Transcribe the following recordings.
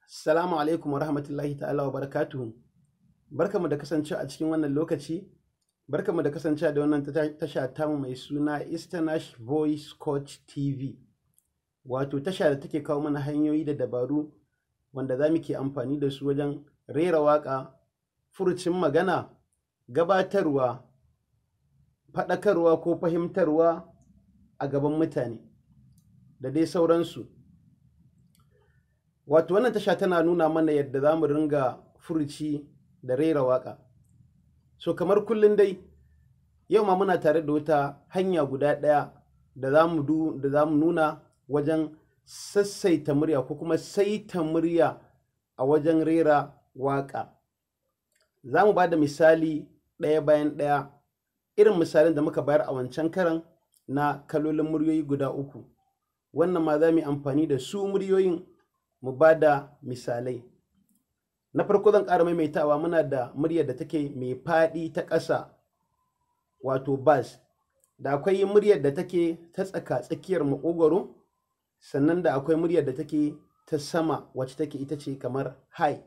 Assalamu alaikum wa rahmatullahi ta'ala wa barakatuhu. Barkamu da kasancewa a cikin wannan lokaci, barkamu da kasancewa da wannan tasha tamu mai suna Easternash Voice Coach TV. Wato tasha da take kawo mana hanyoyi da dabaru wanda za mu ke amfani da su wajen rera waƙa, furucin magana, gabatarwa, faɗakarwa ko fahimtarwa a gaban mutane da dai sauransu. Wato wannan tasha tana nuna mana yadda za mu ringa furuci da rera waƙa. So kamar kullum dai, yau ma muna tare da wata hanya guda ɗaya da za mu nuna wajen sassaita murya ko kuma saita murya a wajen rera waƙa. Za mu ba da misali ɗaya bayan ɗaya, irin misalin da muka bayar a wancan karan na kalolin muryoyi guda uku. Wannan ma za mu yi amfani da su muryoyin mu ba da misalai. Na farko zan ƙara maimaitawa, muna da muryar da take mai faɗi ta ƙasa wato bass, da akwai muryar da take ta tsakiyar maƙogwaro, sannan da akwai muryar da take ta sama wacce take ita ce kamar high.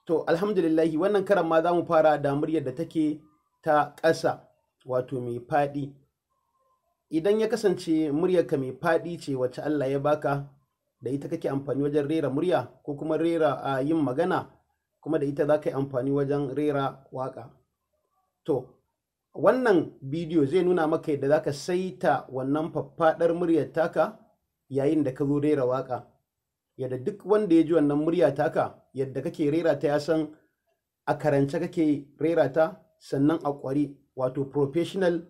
To alhamdulillahi, wannan karan ma za mu fara da muryar da take ta ƙasa wato mai faɗi. Idan ya kasance muryarka mai faɗi ce wacce Allah ya baka, da ita kake amfani wajen rera murya ko kuma rera yin magana, kuma da ita za ka yi amfani wajen rera waƙa. To wannan bidiyo zai nuna maka yadda za ka saita wannan faffaɗar muryar taka yayin da ka zo rera waƙa, yadda duk wanda ya ji wannan murya taka yadda kake rera ta ya san a karance kake rera ta, sannan a ƙware, wato professional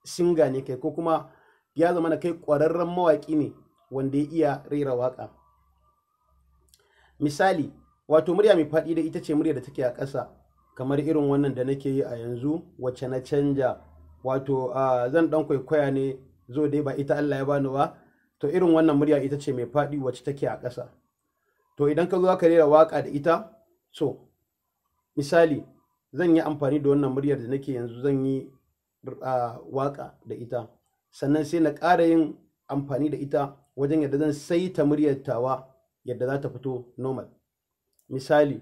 singer ne kai, ko kuma ya zama na kai ƙwararren mawaƙi ne wanda ya iya rera waƙa. Misali, wato murya mai faɗi da ita ce murya da take a ƙasa, kamar irin wannan da nake yi a yanzu wacce na canja, wato zan ɗan kwaikwaya ne, zo dai ba ita Allah ya bani ba. To irin wannan murya ita ce mai faɗi wacce take a ƙasa. To idan ka zo ka rera waƙa da ita, so misali zan yi amfani da wannan muryar da nake yanzu, zan yi waƙa da ita, sannan sai na ƙara yin amfani da ita wajen yadda zan saita muryar tawa yadda za ta fito normal. Misali,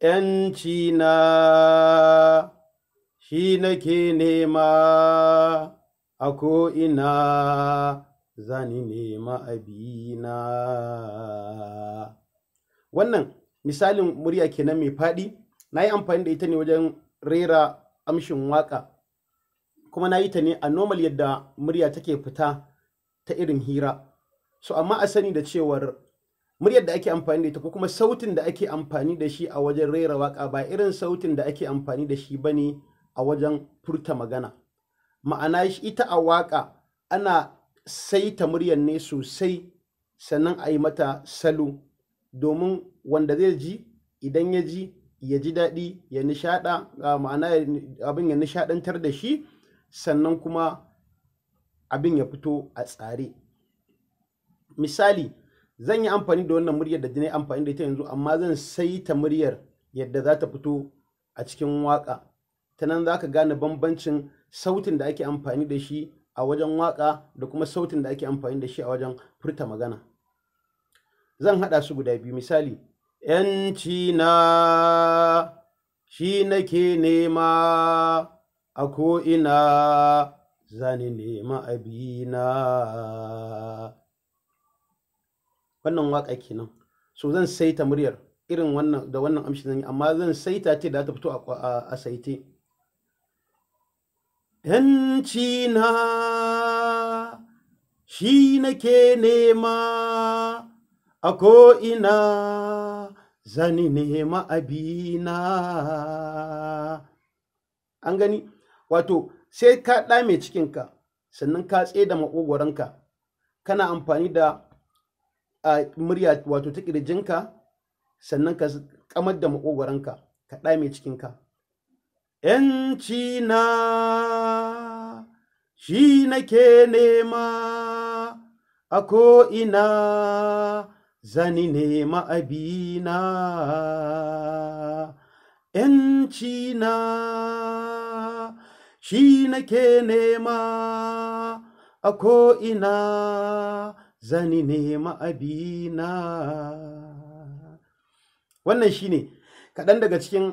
‘yanci na shi nake nema a ko'ina, zani nema abina. Wannan misalin murya kenan mai faɗi. Na yi amfani da ita ne wajen rera amshin waƙa, kuma na yi ta ne a normal yadda murya take fita ta irin hira. So amma a sani da cewar muryar da ake amfani da ita ko kuma sautin da ake amfani da shi a wajen rera waƙa ba irin sautin da ake amfani da shi ba ne a wajen furta magana. Ma'ana ita a waƙa ana saita muryar ne sosai, sannan a yi mata salo domin wanda zai ji, idan ya ji daɗi, ya nishaɗa, ma'ana abin ya nishaɗantar da shi, sannan kuma abin ya fito a tsare. Misali, zan yi amfani da wannan muryar da na yi amfani da ita yanzu, amma zan saita muryar yadda za ta fito a cikin waƙa. Ta nan za ka gane bambancin sautin da ake amfani da shi a wajen waƙa da kuma sautin da ake amfani da shi a wajen furta magana. Zan haɗa su guda biyu. Misali, ‘yanci na shi nake nema a ko'ina, zani nema abina. Wannan waƙa kenan. So zan saita muryar irin wannan da wannan amshi zan yi, amma zan saita ta da ta fito a saite. ‘Yanci na shi nake nema a ko'ina, zani nema abina. An gani? Wato sai ka ɗame cikinka, sannan ka tsaye da maƙogwaronka, kana amfani da murya wato ta ƙirjinka, sannan ka kamar da maƙogwaronka, ka ɗame cikinka. ‘Yanci na shi nake nema a ko'ina, zani nema abina. ‘Yanci na shi nake nema a ko'ina, zani nema abina. Wannan shine kaɗan daga cikin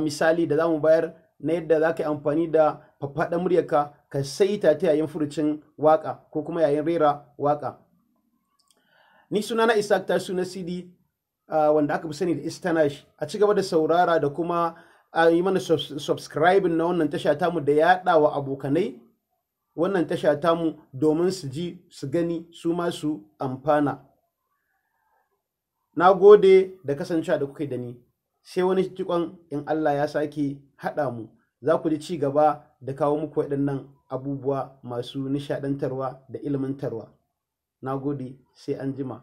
misali da za mu bayar na yadda za ka yi amfani da faffaɗan muryarka ka saita ta yayin furucin waƙa ko kuma yayin rera waƙa. Ni sunana Ishaq Tasiu Nasidi, wanda aka fi sani da Istanash. A ci gaba da saurara da kuma yi mana subscribing na wannan tasha tamu da yaɗa wa abokanai wannan tasha tamu domin su ji su gani su ma su amfana. Na gode da kasancewa da kuka da ni. Sai wani jikon in Allah ya sake haɗa mu, za ku ji ci gaba da kawo muku waɗannan abubuwa masu nishaɗantarwa da ilmantarwa. Na gode, sai an jima.